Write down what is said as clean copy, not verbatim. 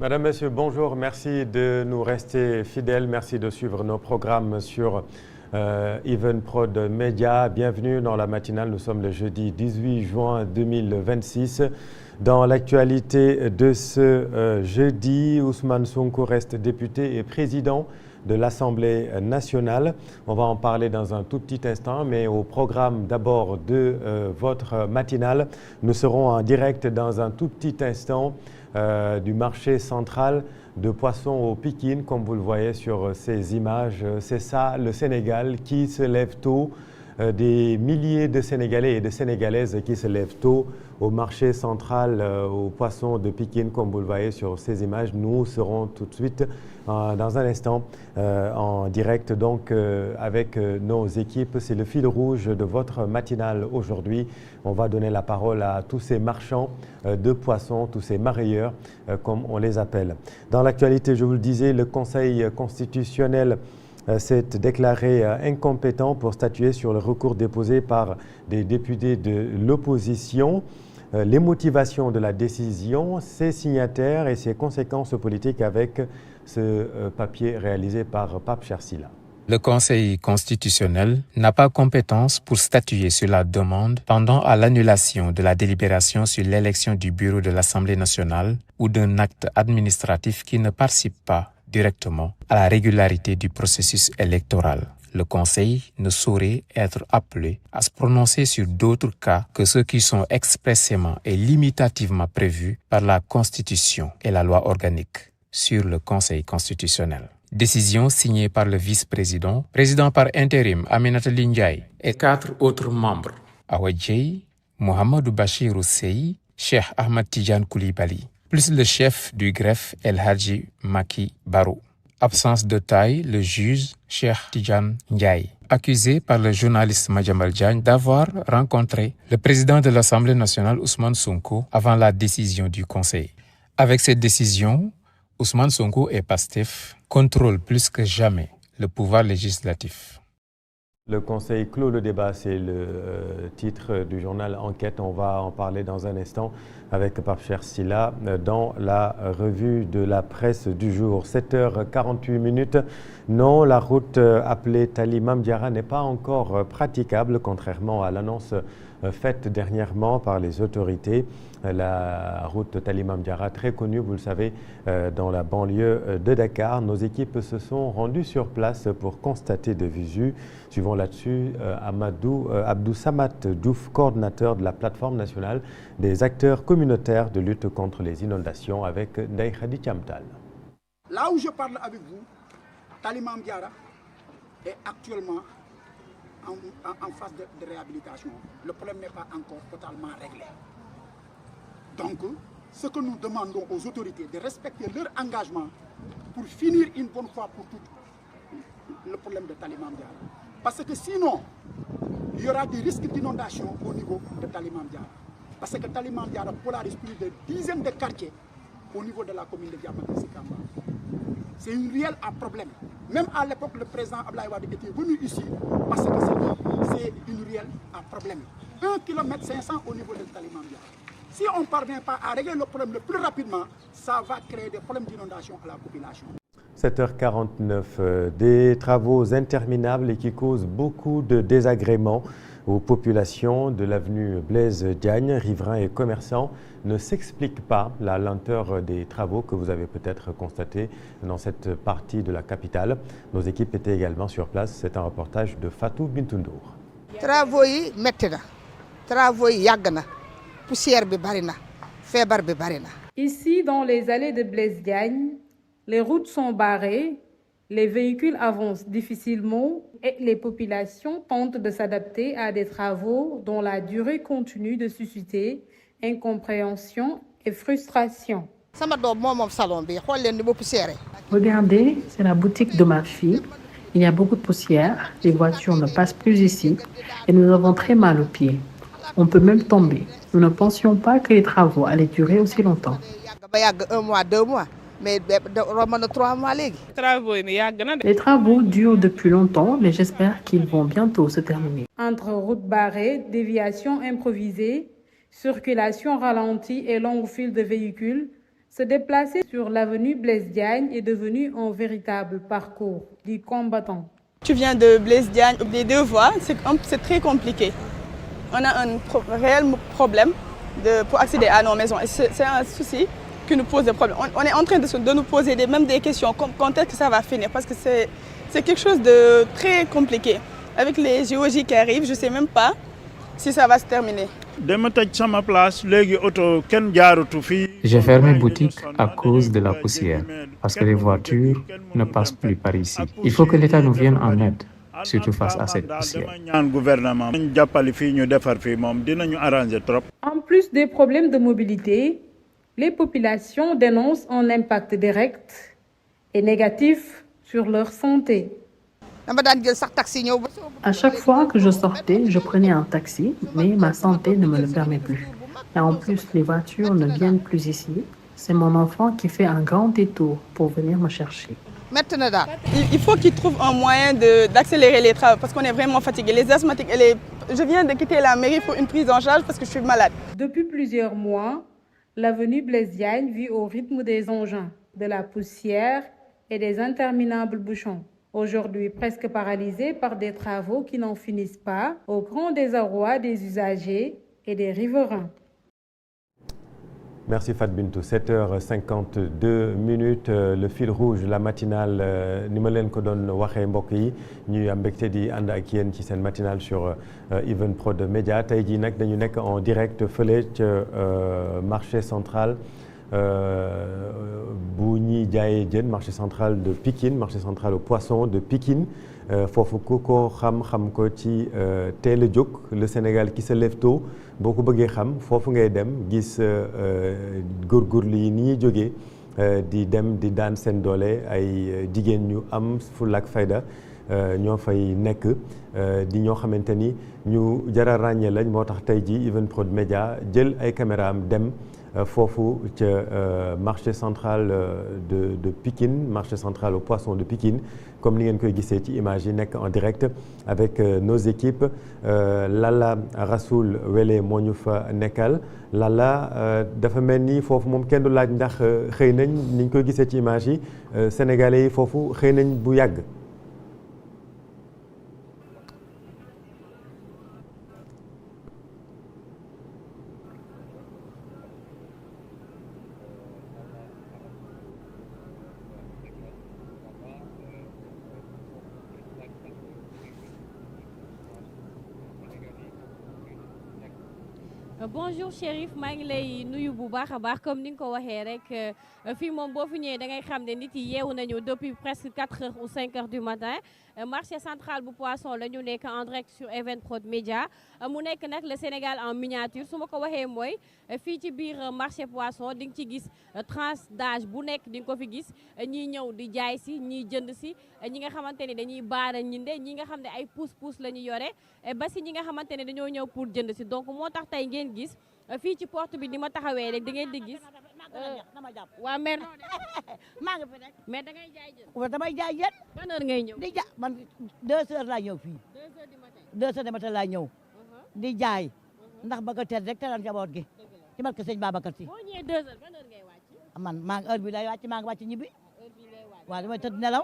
Madame, Monsieur, bonjour. Merci de nous rester fidèles. Merci de suivre nos programmes sur Evenprod Media. Bienvenue dans la matinale. Nous sommes le jeudi 18 juin 2026. Dans l'actualité de ce jeudi, Ousmane Sonko reste député et président de l'Assemblée nationale. On va en parler dans un tout petit instant, mais au programme d'abord de votre matinale, nous serons en direct dans un tout petit instant du marché central de poissons au Pikine, comme vous le voyez sur ces images. C'est ça, le Sénégal qui se lève tôt. Des milliers de Sénégalais et de Sénégalaises qui se lèvent tôt au marché central aux poissons de Pikine, comme vous le voyez sur ces images. Nous serons tout de suite, dans un instant, en direct donc avec nos équipes. C'est le fil rouge de votre matinale aujourd'hui. On va donner la parole à tous ces marchands de poissons, tous ces marailleurs, comme on les appelle. Dans l'actualité, je vous le disais, le Conseil constitutionnel s'est déclaré incompétent pour statuer sur le recours déposé par des députés de l'opposition. Les motivations de la décision, ses signataires et ses conséquences politiques avec ce papier réalisé par Pape Chersila. Le Conseil constitutionnel n'a pas compétence pour statuer sur la demande pendant à l'annulation de la délibération sur l'élection du bureau de l'Assemblée nationale ou d'un acte administratif qui ne participe pas directement à la régularité du processus électoral. Le Conseil ne saurait être appelé à se prononcer sur d'autres cas que ceux qui sont expressément et limitativement prévus par la Constitution et la loi organique sur le Conseil constitutionnel. Décision signée par le vice-président, président par intérim Aminata Ndiaye et 4 autres membres. Awa Dieye, Mohamedou Bachirou Sey, Cheikh Ahmed Tidiane Koulibaly, plus le chef du greffe El Hadji Maki Barou. Absence de taille, le juge Cheikh Tidiane Ndiaye, accusé par le journaliste Madiambal Diagne d'avoir rencontré le président de l'Assemblée nationale Ousmane Sonko avant la décision du Conseil. Avec cette décision, Ousmane Sonko et Pastef contrôlent plus que jamais le pouvoir législatif. Le Conseil clôt le débat, c'est le titre du journal Enquête. On va en parler dans un instant avec Pape Chersila dans la revue de la presse du jour. 7h48. Non, la route appelée Tali Mame Diarra n'est pas encore praticable, contrairement à l'annonce faite dernièrement par les autorités. La route Tali Mame Diarra, très connue, vous le savez, dans la banlieue de Dakar. Nos équipes se sont rendues sur place pour constater de visu. Suivons là-dessus Abdou Samad Diouf, coordinateur de la plateforme nationale des acteurs communautaires de lutte contre les inondations avec Ndeye Khady Thiamtal. Là où je parle avec vous, Tali Mame Diarra est actuellement en phase de réhabilitation. Le problème n'est pas encore totalement réglé. Donc, ce que nous demandons aux autorités de respecter leur engagement pour finir une bonne fois pour toutes le problème de Tali Mame Diarra. Parce que sinon, il y aura des risques d'inondation au niveau de Tali Mame Diarra. Parce que Tali Mame Diarra polarise plus de dizaines de quartiers au niveau de la commune de Diamaguène-Sicap Mbao. C'est une ruelle à problème. Même à l'époque, le président Abdoulaye Wade était venu ici parce que c'est une ruelle à problème. 1,5 km au niveau de Tali Mame Diarra. Si on ne parvient pas à régler le problème le plus rapidement, ça va créer des problèmes d'inondation à la population. 7h49, des travaux interminables et qui causent beaucoup de désagréments aux populations de l'avenue Blaise Diagne. Riverains et commerçants ne s'expliquent pas la lenteur des travaux que vous avez peut-être constaté dans cette partie de la capitale. Nos équipes étaient également sur place. C'est un reportage de Fatou Bintoundour. Travaux yi metti na, travaux yi yàgg na, poussière bi bari na, feebar bi bari na. Ici, dans les allées de Blaise Diagne, les routes sont barrées, les véhicules avancent difficilement et les populations tentent de s'adapter à des travaux dont la durée continue de susciter incompréhension et frustration. Regardez, c'est la boutique de ma fille. Il y a beaucoup de poussière, les voitures ne passent plus ici et nous avons très mal aux pieds. On peut même tomber. Nous ne pensions pas que les travaux allaient durer aussi longtemps. Les travaux durent depuis longtemps, mais j'espère qu'ils vont bientôt se terminer. Entre routes barrées, déviations improvisées, circulation ralentie et longues files de véhicules, Se déplacer sur l'avenue Blaise Diagne est devenu un véritable parcours du combattant. Tu viens de Blaise Diagne, les deux voies, c'est très compliqué. On a un réel problème pour accéder à nos maisons. Et c'est un souci qui nous pose des problèmes. On est en train de nous poser même des questions, comme quand est-ce que ça va finir, parce que c'est quelque chose de très compliqué. Avec les JOJ qui arrivent, je ne sais même pas si ça va se terminer. J'ai fermé boutique à cause de la poussière, parce que les voitures ne passent plus par ici. Il faut que l'État nous vienne en aide, surtout face à cette poussière. En plus des problèmes de mobilité, les populations dénoncent un impact direct et négatif sur leur santé. À chaque fois que je sortais, je prenais un taxi, mais ma santé ne me le permet plus. Et en plus, les voitures ne viennent plus ici. C'est mon enfant qui fait un grand détour pour venir me chercher. Il faut qu'ils trouvent un moyen d'accélérer les travaux parce qu'on est vraiment fatigués. Les asthmatiques, je viens de quitter la mairie pour une prise en charge parce que je suis malade. Depuis plusieurs mois, l'avenue Blaise Diagne vit au rythme des engins, de la poussière et des interminables bouchons. Aujourd'hui presque paralysée par des travaux qui n'en finissent pas, au grand désarroi des usagers et des riverains. Merci Fat Bintou. 7h52 le fil rouge la matinale ni ma leen ko doon waxee mbokk yi ñuy am mbégte di ànd ak yéen ci seen matinale sur Even Prod Media tey jii nag dañu nekk en direct fële ca marché central bu ñuy jaayee jën marché central de Pikine marché central au poisson de Pikine foofu ku ko xam ko ci teel a jóg le Sénégal qui se lève tôt boo ko bëggee xam foofu ngay dem gis góorgóorlu yi ni ñuy jógee di dem di daan seen doole ay jigéen ñu am fulla ak fayda ñoo fay nekk di ñoo xamante ni ñu jara ràññee lañ moo tax tey ji Even Prod Media jël ay caméra am dem foofu ca marché central de Pikine marché central au poisson de Pikine comme ni ngeen koy gisee ci image yi nekk en direct avec nos équipes Lalla Rasoul Wele moo ñu fa nekkal Lalla dafa mel ni foofu moom kenn du laaj ndax xëy nañ ni ñu koy gisee ci image yi sénégalais yi foofu xëy nañ bu yàgg. Bonjour Chérif maa ngi lay nuyu bu baax a baax comme ni nga ko waxee rek fii moom boo fi ñëwee da ngay xam ne nit yi yeewu nañu depuis presque 4 heures ou 5 heures du matin marché central bu poisson la ñu nekk en direct sur Even Prod Media mu nekk nag le Sénégal en miniature su ma ko waxee mooy fii ci biir marché poisson di nga ci gis tranche d'âge bu nekk di nga ko fi gis ñiy ñëw di jaay si ñiy jënd si ñi nga xamante ne dañuy baara ñinde ñi nga xam ne ay pousse-pousse la ñu yore ba si ñi nga xamante ne dañoo ñëw pour jënd si donc moo tax tey ngeen gis fii ci porte bi ni ma taxawee rek da ngeen di gis waa mère maa ngi fi rek mais da ngay jaay jën damay jaay jën ban heure ngay ñëw di ja man 2 heures laa ñëw fii 2 heures du matin laa ñëw di jaay ndax bëgg a teel rek teral njaboot gi ci barke sëñ Babacar Si boo ñëwee 2 heures ban heure ngay wàcc man maa ngi heure bi lay wàcc maa ngi wàcc ñibbi waaw damay tëdd nelaw